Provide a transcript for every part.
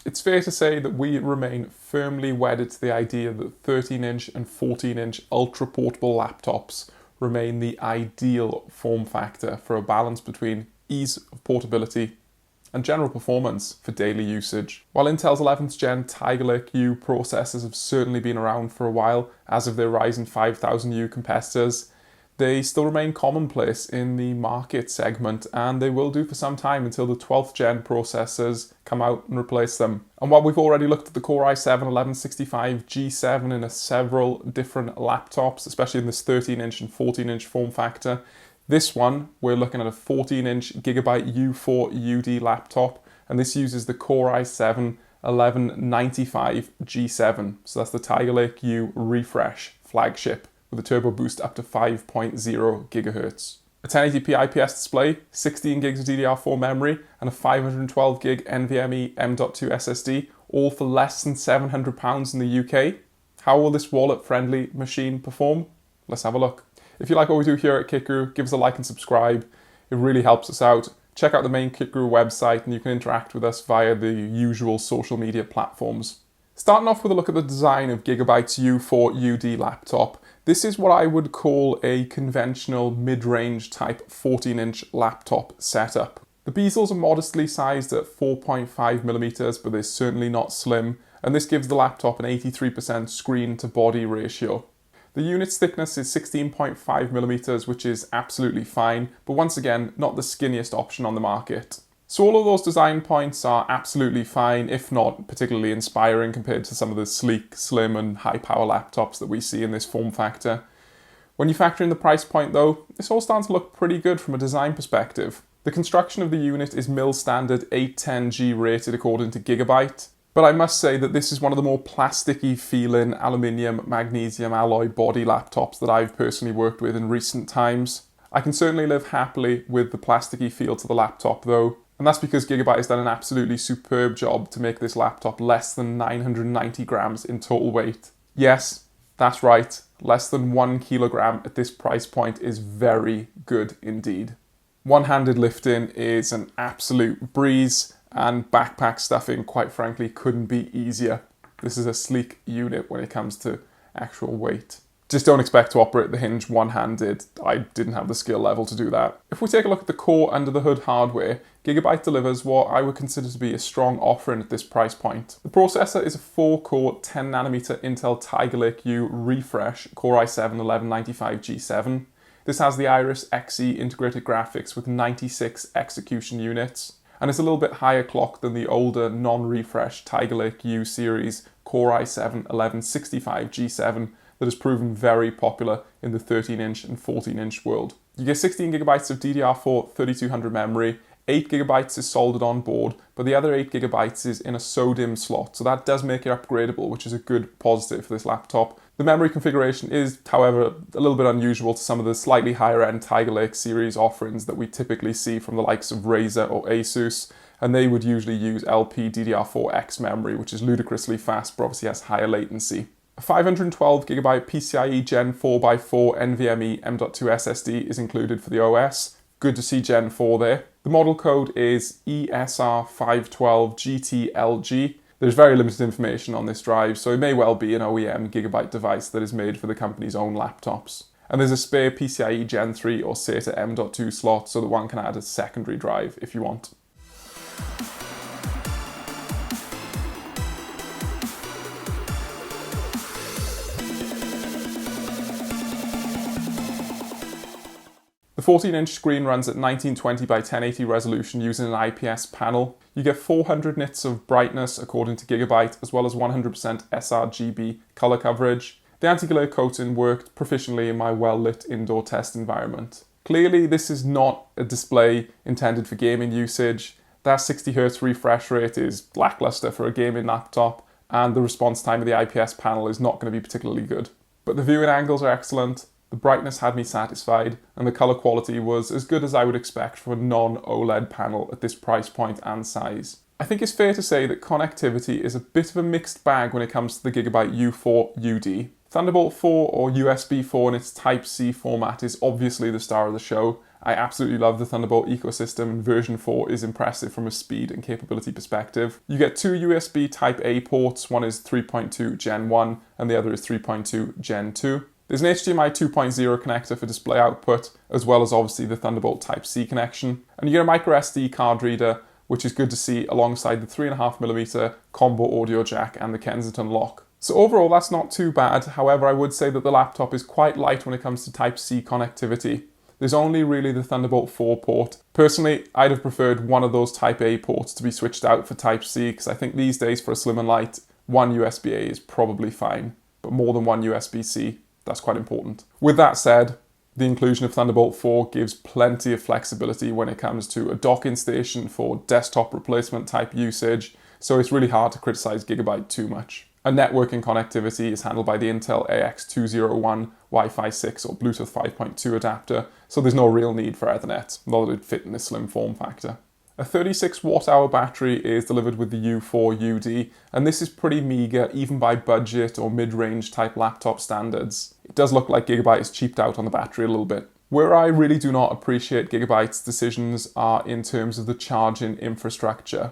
It's fair to say that we remain firmly wedded to the idea that 13-inch and 14-inch ultra-portable laptops remain the ideal form factor for a balance between ease of portability and general performance for daily usage. While Intel's 11th gen Tiger Lake U processors have certainly been around for a while, as have their Ryzen 5000U competitors, they still remain commonplace in the market segment, and they will do for some time until the 12th gen processors come out and replace them. And while we've already looked at the Core i7-1165 G7 in several different laptops, especially in this 13-inch and 14-inch form factor, this one, we're looking at a 14-inch Gigabyte U4 UD laptop, and this uses the Core i7-1195 G7. So that's the Tiger Lake U refresh flagship with a turbo boost up to 5.0 GHz. A 1080p IPS display, 16 gigs of DDR4 memory, and a 512 gig NVMe M.2 SSD, all for less than £700 in the UK. How will this wallet-friendly machine perform? Let's have a look. If you like what we do here at KitGuru, give us a like and subscribe. It really helps us out. Check out the main KitGuru website and you can interact with us via the usual social media platforms. Starting off with a look at the design of Gigabyte's U4 UD laptop. This is what I would call a conventional mid-range type 14-inch laptop setup. The bezels are modestly sized at 4.5mm, but they're certainly not slim, and this gives the laptop an 83% screen to body ratio. The unit's thickness is 16.5mm, which is absolutely fine, but once again, not the skinniest option on the market. So all of those design points are absolutely fine, if not particularly inspiring compared to some of the sleek, slim and high-power laptops that we see in this form factor. When you factor in the price point though, this all starts to look pretty good from a design perspective. The construction of the unit is mil standard 810G rated according to Gigabyte, but I must say that this is one of the more plasticky feeling aluminium magnesium alloy body laptops that I've personally worked with in recent times. I can certainly live happily with the plasticky feel to the laptop though, and that's because Gigabyte has done an absolutely superb job to make this laptop less than 990 grams in total weight. Yes, that's right, less than 1 kilogram at this price point is very good indeed. One-handed lifting is an absolute breeze, and backpack stuffing, quite frankly, couldn't be easier. This is a sleek unit when it comes to actual weight. Just don't expect to operate the hinge one-handed. I didn't have the skill level to do that. If we take a look at the core under the hood hardware, Gigabyte delivers what I would consider to be a strong offering at this price point. The processor is a 4-core 10nm Intel Tiger Lake U refresh Core i7-1195 G7. This has the Iris Xe integrated graphics with 96 execution units, and it's a little bit higher clock than the older non-refresh Tiger Lake U series Core i7-1165 G7 that has proven very popular in the 13-inch and 14-inch world. You get 16GB of DDR4 3200 memory, 8GB is soldered on board, but the other 8GB is in a SODIMM slot, so that does make it upgradable, which is a good positive for this laptop. The memory configuration is, however, a little bit unusual to some of the slightly higher-end Tiger Lake series offerings that we typically see from the likes of Razer or Asus, and they would usually use LPDDR4X memory, which is ludicrously fast but obviously has higher latency. A 512GB PCIe Gen 4x4 NVMe M.2 SSD is included for the OS. Good to see Gen 4 there. The model code is ESR512GTLG. There's very limited information on this drive, so it may well be an OEM Gigabyte device that is made for the company's own laptops. And there's a spare PCIe Gen 3 or SATA M.2 slot so that one can add a secondary drive if you want. The 14-inch screen runs at 1920 by 1080 resolution using an IPS panel. You get 400 nits of brightness according to Gigabyte, as well as 100% sRGB color coverage. The anti-glare coating worked proficiently in my well-lit indoor test environment. Clearly, this is not a display intended for gaming usage. That 60Hz refresh rate is lackluster for a gaming laptop, and the response time of the IPS panel is not going to be particularly good. But the viewing angles are excellent. The brightness had me satisfied, and the colour quality was as good as I would expect from a non-OLED panel at this price point and size. I think it's fair to say that connectivity is a bit of a mixed bag when it comes to the Gigabyte U4 UD. Thunderbolt 4 or USB 4 in its Type-C format is obviously the star of the show, I absolutely love the Thunderbolt ecosystem, and version 4 is impressive from a speed and capability perspective. You get two USB Type-A ports, one is 3.2 Gen 1 and the other is 3.2 Gen 2. There's an HDMI 2.0 connector for display output, as well as obviously the Thunderbolt Type-C connection. And you get a micro SD card reader, which is good to see alongside the 3.5mm combo audio jack and the Kensington lock. So overall, that's not too bad. However, I would say that the laptop is quite light when it comes to Type-C connectivity. There's only really the Thunderbolt 4 port. Personally, I'd have preferred one of those Type-A ports to be switched out for Type-C, because I think these days for a slim and light, one USB-A is probably fine, but more than one USB-C, that's quite important. With that said, the inclusion of Thunderbolt 4 gives plenty of flexibility when it comes to a docking station for desktop replacement type usage, so it's really hard to criticize Gigabyte too much. And networking connectivity is handled by the Intel AX201 Wi-Fi 6 or Bluetooth 5.2 adapter, so there's no real need for Ethernet, nor that it'd fit in this slim form factor. A 36 watt-hour battery is delivered with the U4UD, and this is pretty meagre even by budget or mid-range type laptop standards. It does look like Gigabyte has cheaped out on the battery a little bit. Where I really do not appreciate Gigabyte's decisions are in terms of the charging infrastructure.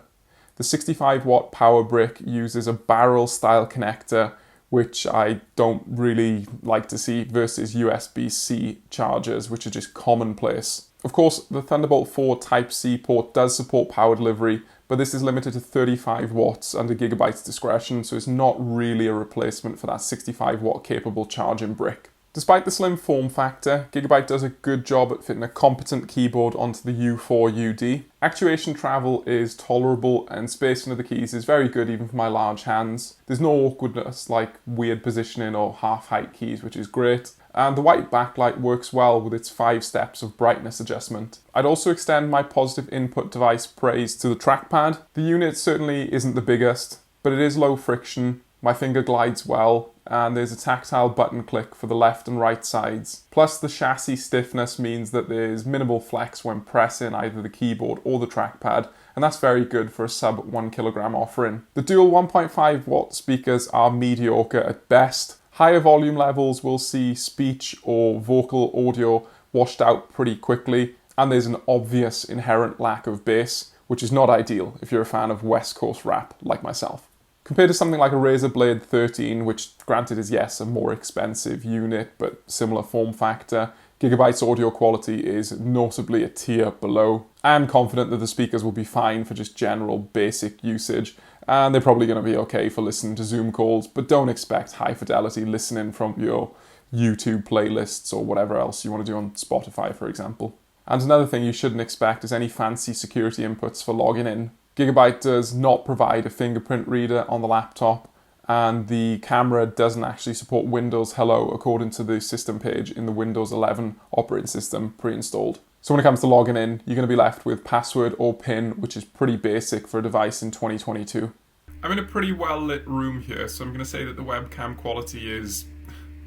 The 65 watt power brick uses a barrel style connector, which I don't really like to see, versus USB-C chargers, which are just commonplace. Of course, the Thunderbolt 4 Type-C port does support power delivery, but this is limited to 35 watts under Gigabyte's discretion, so it's not really a replacement for that 65 watt capable charging brick. Despite the slim form factor, Gigabyte does a good job at fitting a competent keyboard onto the U4UD. Actuation travel is tolerable and spacing of the keys is very good even for my large hands. There's no awkwardness like weird positioning or half-height keys, which is great. And the white backlight works well with its 5 steps of brightness adjustment. I'd also extend my positive input device praise to the trackpad. The unit certainly isn't the biggest, but it is low friction. My finger glides well, and there's a tactile button click for the left and right sides. Plus the chassis stiffness means that there's minimal flex when pressing either the keyboard or the trackpad, and that's very good for a sub 1 kilogram offering. The dual 1.5 watt speakers are mediocre at best. Higher volume levels will see speech or vocal audio washed out pretty quickly, and there's an obvious inherent lack of bass, which is not ideal if you're a fan of West Coast rap like myself. Compared to something like a Razer Blade 13, which granted is yes a more expensive unit but similar form factor, Gigabyte's audio quality is notably a tier below. I'm confident that the speakers will be fine for just general basic usage, and they're probably going to be okay for listening to Zoom calls, but don't expect high fidelity listening from your YouTube playlists or whatever else you want to do on Spotify, for example. And another thing you shouldn't expect is any fancy security inputs for logging in. Gigabyte does not provide a fingerprint reader on the laptop, and the camera doesn't actually support Windows Hello according to the system page in the Windows 11 operating system pre-installed. So when it comes to logging in, you're going to be left with password or PIN, which is pretty basic for a device in 2022. I'm in a pretty well lit room here, so I'm going to say that the webcam quality is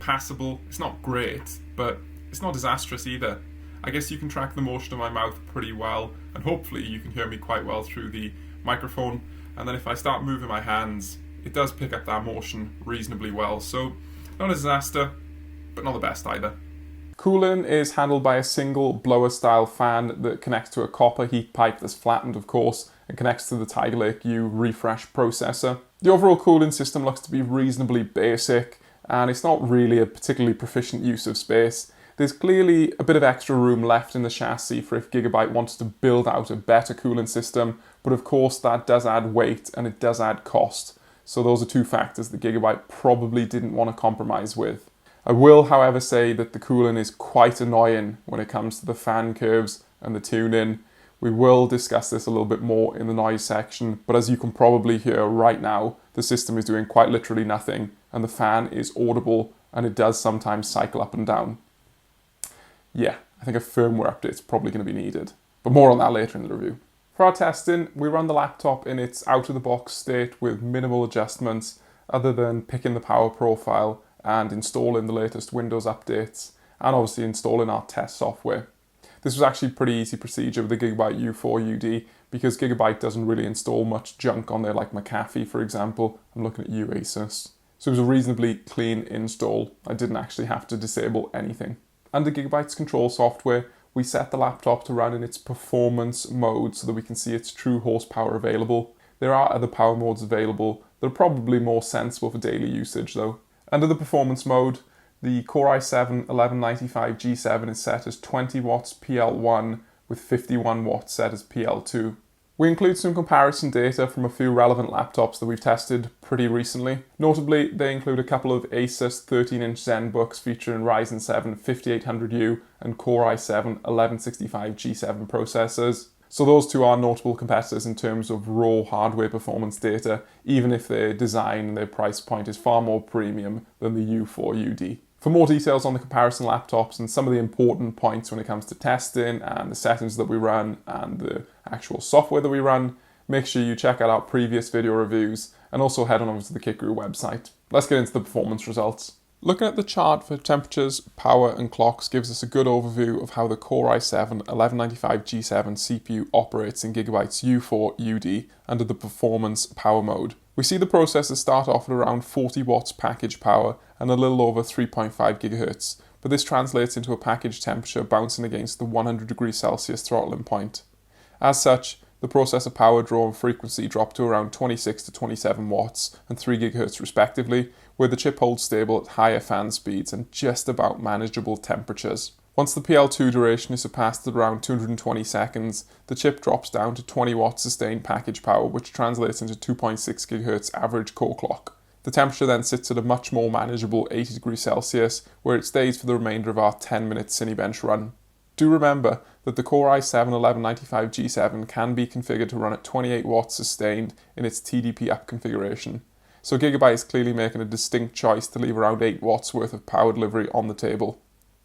passable. It's not great, but it's not disastrous either. I guess you can track the motion of my mouth pretty well, and hopefully you can hear me quite well through the microphone. And then if I start moving my hands, it does pick up that motion reasonably well. So not a disaster, but not the best either. Cooling is handled by a single blower style fan that connects to a copper heat pipe that's flattened, of course, and connects to the Tiger Lake U refresh processor. The overall cooling system looks to be reasonably basic, and it's not really a particularly proficient use of space. There's clearly a bit of extra room left in the chassis for if Gigabyte wants to build out a better cooling system, but of course that does add weight and it does add cost. So those are two factors that Gigabyte probably didn't want to compromise with. I will, however, say that the cooling is quite annoying when it comes to the fan curves and the tuning. We will discuss this a little bit more in the noise section, but as you can probably hear right now, the system is doing quite literally nothing, and the fan is audible and it does sometimes cycle up and down. Yeah, I think a firmware update is probably going to be needed, but more on that later in the review. For our testing, we run the laptop in its out-of-the-box state with minimal adjustments other than picking the power profile and installing the latest Windows updates, and obviously installing our test software. This was actually a pretty easy procedure with the Gigabyte U4UD because Gigabyte doesn't really install much junk on there like McAfee, for example. I'm looking at you, Asus. So it was a reasonably clean install. I didn't actually have to disable anything. Under Gigabyte's control software, we set the laptop to run in its performance mode so that we can see its true horsepower available. There are other power modes available that are probably more sensible for daily usage though. Under the performance mode, the Core i7-1195G7 is set as 20 watts PL1 with 51 watts set as PL2. We include some comparison data from a few relevant laptops that we've tested pretty recently. Notably, they include a couple of Asus 13-inch ZenBooks featuring Ryzen 7 5800U and Core i7-1165G7 processors. So those two are notable competitors in terms of raw hardware performance data, even if their design and their price point is far more premium than the U4UD. For more details on the comparison laptops and some of the important points when it comes to testing and the settings that we run and the actual software that we run, make sure you check out our previous video reviews and also head on over to the KitGuru website. Let's get into the performance results. Looking at the chart for temperatures, power and clocks gives us a good overview of how the Core i7-1195G7 CPU operates in Gigabyte's U4UD under the performance power mode. We see the processor start off at around 40 watts package power and a little over 3.5 GHz, but this translates into a package temperature bouncing against the 100 degrees Celsius throttling point. As such, the processor power draw and frequency drop to around 26 to 27 watts and 3 GHz respectively, where the chip holds stable at higher fan speeds and just about manageable temperatures. Once the PL2 duration is surpassed at around 220 seconds, the chip drops down to 20 watts sustained package power, which translates into 2.6 GHz average core clock. The temperature then sits at a much more manageable 80 degrees Celsius, where it stays for the remainder of our 10-minute Cinebench run. Do remember that the Core i7-1195G7 can be configured to run at 28 watts sustained in its TDP-up configuration, so Gigabyte is clearly making a distinct choice to leave around 8 watts worth of power delivery on the table.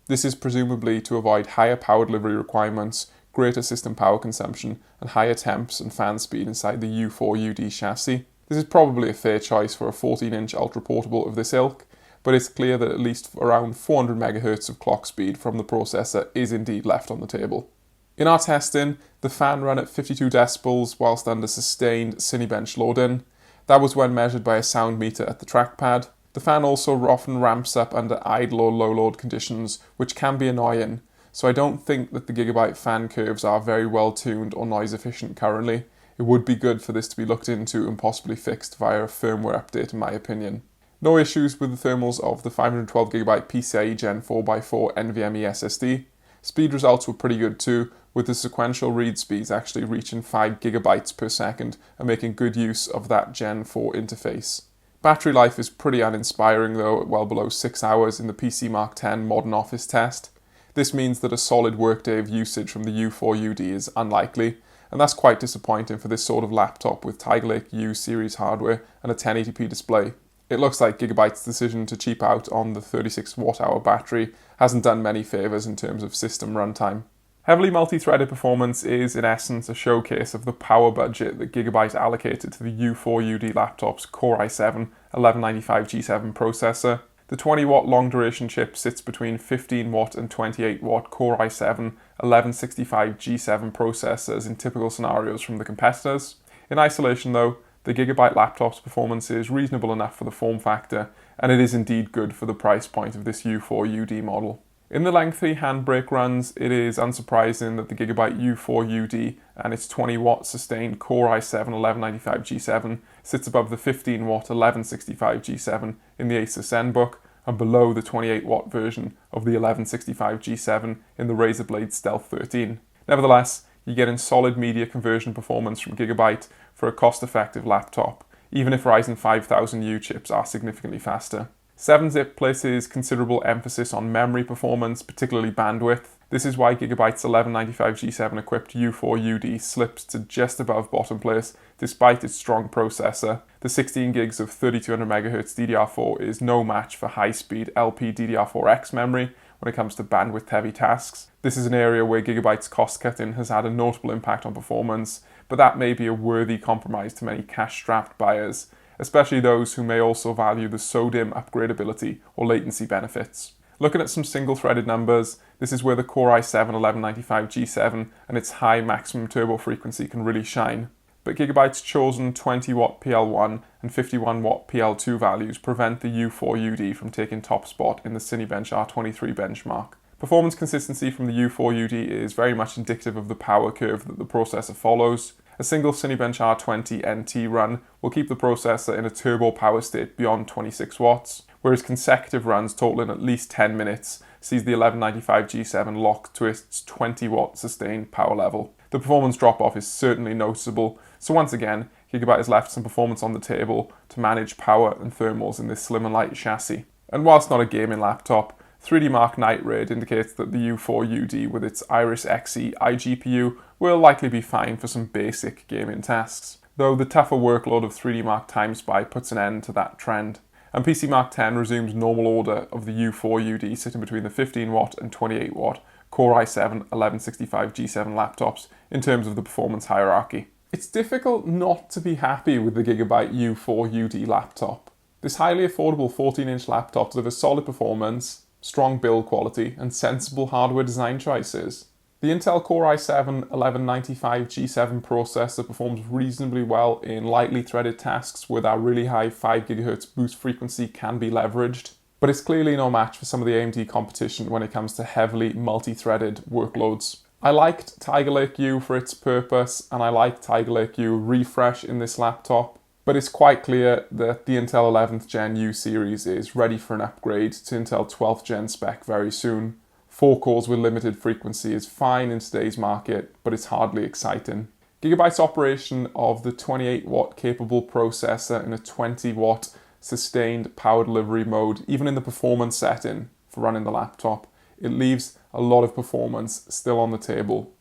This is presumably to avoid higher power delivery requirements, greater system power consumption, and higher temps and fan speed inside the U4UD chassis. This is probably a fair choice for a 14-inch ultra-portable of this ilk, but it's clear that at least around 400 MHz of clock speed from the processor is indeed left on the table. In our testing, the fan ran at 52 decibels whilst under sustained Cinebench load-in. That was when measured by a sound meter at the trackpad. The fan also often ramps up under idle or low load conditions, which can be annoying, so I don't think that the Gigabyte fan curves are very well tuned or noise efficient currently. It would be good for this to be looked into and possibly fixed via a firmware update in my opinion. No issues with the thermals of the 512GB PCIe Gen 4x4 NVMe SSD. Speed results were pretty good too, with the sequential read speeds actually reaching 5 GB per second and making good use of that Gen 4 interface. Battery life is pretty uninspiring though, at well below 6 hours in the PC Mark X Modern Office test. This means that a solid workday of usage from the U4UD is unlikely, and that's quite disappointing for this sort of laptop with Tiger Lake U series hardware and a 1080p display. It looks like Gigabyte's decision to cheap out on the 36 watt-hour battery hasn't done many favours in terms of system runtime. Heavily multi-threaded performance is in essence a showcase of the power budget that Gigabyte allocated to the U4UD laptop's Core i7-1195G7 processor. The 20-watt long-duration chip sits between 15-watt and 28-watt Core i7-1165G7 processors in typical scenarios from the competitors. In isolation though, the Gigabyte laptop's performance is reasonable enough for the form factor, and it is indeed good for the price point of this U4UD model. In the lengthy handbrake runs, it is unsurprising that the Gigabyte U4UD and its 20-watt sustained Core i7-1195G7 sits above the 15-watt 1165G7 in the Asus ZenBook and below the 28-watt version of the 1165G7 in the Razer Blade Stealth 13. Nevertheless, you're getting solid media conversion performance from Gigabyte for a cost-effective laptop, even if Ryzen 5000U chips are significantly faster. 7-zip places considerable emphasis on memory performance, particularly bandwidth. This is why Gigabyte's 1195G7 equipped U4UD slips to just above bottom place despite its strong processor. The 16 gigs of 3200 MHz DDR4 is no match for high-speed LPDDR4X memory when it comes to bandwidth-heavy tasks. This is an area where Gigabyte's cost-cutting has had a notable impact on performance, but that may be a worthy compromise to many cash-strapped buyers, especially those who may also value the SODIMM upgradability or latency benefits. Looking at some single-threaded numbers, this is where the Core i7-1195G7 and its high maximum turbo frequency can really shine. But Gigabyte's chosen 20-watt PL1 and 51-watt PL2 values prevent the U4UD from taking top spot in the Cinebench R23 benchmark. Performance consistency from the U4 UD is very much indicative of the power curve that the processor follows. A single Cinebench R20 NT run will keep the processor in a turbo power state beyond 26 watts, whereas consecutive runs totaling at least 10 minutes sees the 1195 G7 lock to its 20 watt sustained power level. The performance drop-off is certainly noticeable, so once again, Gigabyte has left some performance on the table to manage power and thermals in this slim and light chassis. And whilst not a gaming laptop, 3D Mark Night Raid indicates that the U4 UD with its Iris Xe iGPU will likely be fine for some basic gaming tasks, though the tougher workload of 3D Mark Time Spy puts an end to that trend. And PC Mark 10 resumes normal order of the U4 UD sitting between the 15 watt and 28 watt Core i7 1165 G7 laptops in terms of the performance hierarchy. It's difficult not to be happy with the Gigabyte U4 UD laptop. This highly affordable 14-inch laptop delivers solid performance, strong build quality, and sensible hardware design choices. The Intel Core i7 1195 G7 processor performs reasonably well in lightly threaded tasks where that really high 5 GHz boost frequency can be leveraged, but it's clearly no match for some of the AMD competition when it comes to heavily multi-threaded workloads. I liked Tiger Lake U for its purpose, and I like Tiger Lake U refresh in this laptop, but it's quite clear that the Intel 11th Gen U series is ready for an upgrade to Intel 12th Gen spec very soon. 4 cores with limited frequency is fine in today's market, but it's hardly exciting. Gigabyte's operation of the 28 watt capable processor in a 20 watt sustained power delivery mode, even in the performance setting for running the laptop, it leaves a lot of performance still on the table.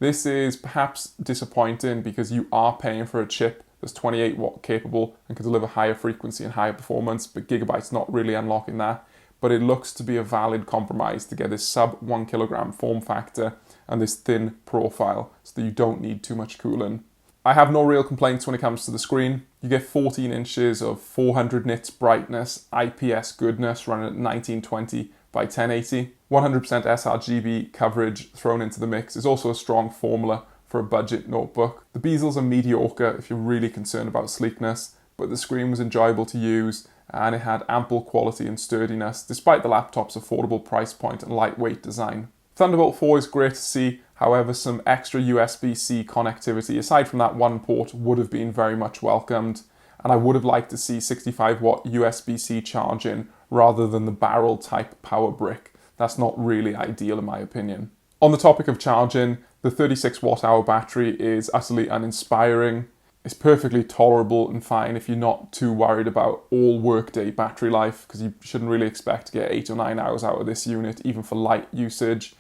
This is perhaps disappointing because you are paying for a chip that's 28 watt capable and can deliver higher frequency and higher performance, but Gigabyte's not really unlocking that. But it looks to be a valid compromise to get this sub 1 kilogram form factor and this thin profile so that you don't need too much cooling. I have no real complaints when it comes to the screen. You get 14 inches of 400 nits brightness, IPS goodness running at 1920 by 1080. 100% sRGB coverage thrown into the mix is also a strong formula for a budget notebook. The bezels are mediocre if you're really concerned about sleekness, but the screen was enjoyable to use and it had ample quality and sturdiness despite the laptop's affordable price point and lightweight design. Thunderbolt 4 is great to see, however some extra USB-C connectivity aside from that one port would have been very much welcomed, and I would have liked to see 65 watt USB-C charging rather than the barrel type power brick. That's not really ideal in my opinion. On the topic of charging, the 36 watt hour battery is utterly uninspiring. It's perfectly tolerable and fine if you're not too worried about all workday battery life, because you shouldn't really expect to get 8 or 9 hours out of this unit, even for light usage.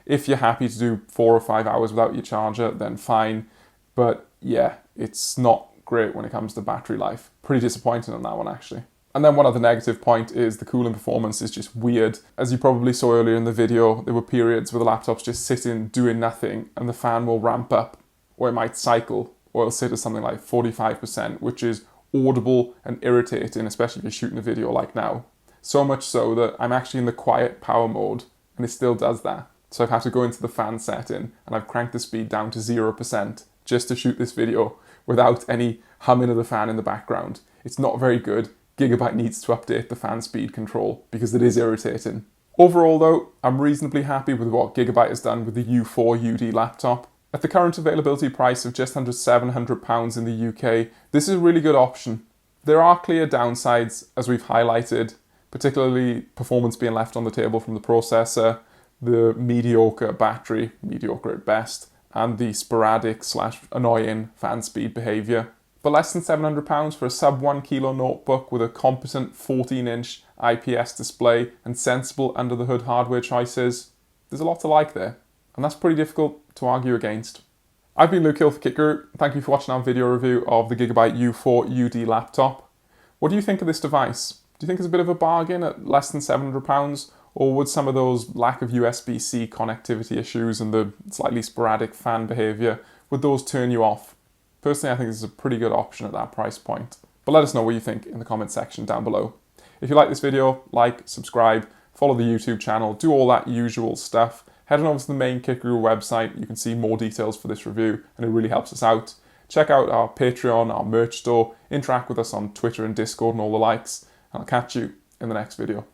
If you're happy to do 4 or 5 hours without your charger, then fine. But yeah, it's not great when it comes to battery life. Pretty disappointing on that one actually. And then one other negative point is the cooling performance is just weird. As you probably saw earlier in the video, there were periods where the laptop's just sitting doing nothing and the fan will ramp up, or it might cycle, or it'll sit at something like 45%, which is audible and irritating, especially if you're shooting a video like now. So much so that I'm actually in the quiet power mode and it still does that. So I've had to go into the fan setting and I've cranked the speed down to 0% just to shoot this video without any humming of the fan in the background. It's not very good. Gigabyte needs to update the fan speed control because it is irritating. Overall though, I'm reasonably happy with what Gigabyte has done with the U4 UD laptop. At the current availability price of just under £700 in the UK, this is a really good option. There are clear downsides, as we've highlighted, particularly performance being left on the table from the processor, the mediocre battery, mediocre at best, and the sporadic / annoying fan speed behaviour. But less than £700 for a sub 1 kilo notebook with a competent 14-inch IPS display and sensible under the hood hardware choices, there's a lot to like there. And that's pretty difficult to argue against. I've been Luke Hill for KitGuru. Thank you for watching our video review of the Gigabyte U4 UD laptop. What do you think of this device? Do you think it's a bit of a bargain at less than £700? Or would some of those lack of USB-C connectivity issues and the slightly sporadic fan behaviour, would those turn you off? Personally, I think this is a pretty good option at that price point. But let us know what you think in the comment section down below. If you like this video, like, subscribe, follow the YouTube channel, do all that usual stuff. Head on over to the main KitGuru website, you can see more details for this review and it really helps us out. Check out our Patreon, our merch store, interact with us on Twitter and Discord and all the likes, and I'll catch you in the next video.